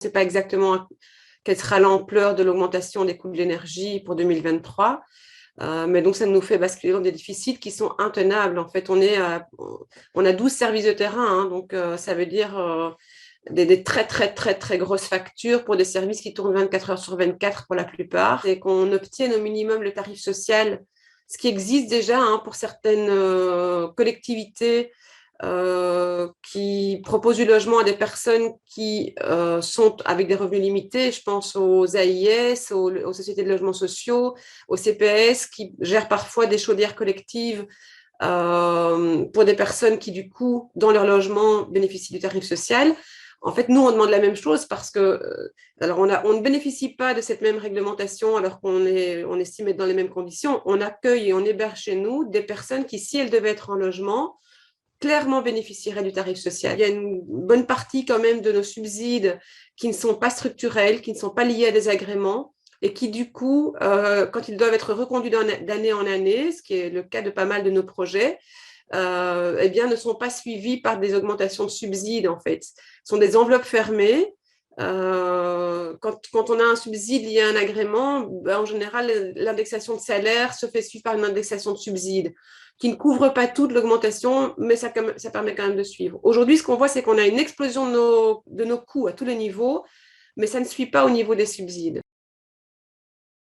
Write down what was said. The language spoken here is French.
ne sait pas exactement quelle sera l'ampleur de l'augmentation des coûts de l'énergie pour 2023. Mais donc, ça nous fait basculer dans des déficits qui sont intenables. En fait, on a 12 services de terrain, hein, donc ça veut dire des très, très, très, très grosses factures pour des services qui tournent 24 heures sur 24 pour la plupart, et qu'on obtienne au minimum le tarif social, ce qui existe déjà hein, pour certaines collectivités qui proposent du logement à des personnes qui sont avec des revenus limités. Je pense aux AIS, aux sociétés de logements sociaux, aux CPS qui gèrent parfois des chaudières collectives pour des personnes qui, du coup, dans leur logement, bénéficient du tarif social. En fait, nous, on demande la même chose parce que, alors on ne bénéficie pas de cette même réglementation alors on estime être dans les mêmes conditions. On accueille et on héberge chez nous des personnes qui, si elles devaient être en logement, clairement bénéficieraient du tarif social. Il y a une bonne partie quand même de nos subsides qui ne sont pas structurels, qui ne sont pas liés à des agréments et qui, du coup, quand ils doivent être reconduits d'année en année, ce qui est le cas de pas mal de nos projets, eh bien, ne sont pas suivis par des augmentations de subsides, en fait. Ce sont des enveloppes fermées. Quand on a un subside lié à un agrément, ben, en général, l'indexation de salaire se fait suivre par une indexation de subside qui ne couvre pas toute l'augmentation, mais ça permet quand même de suivre. Aujourd'hui, ce qu'on voit, c'est qu'on a une explosion de nos coûts à tous les niveaux, mais ça ne suit pas au niveau des subsides.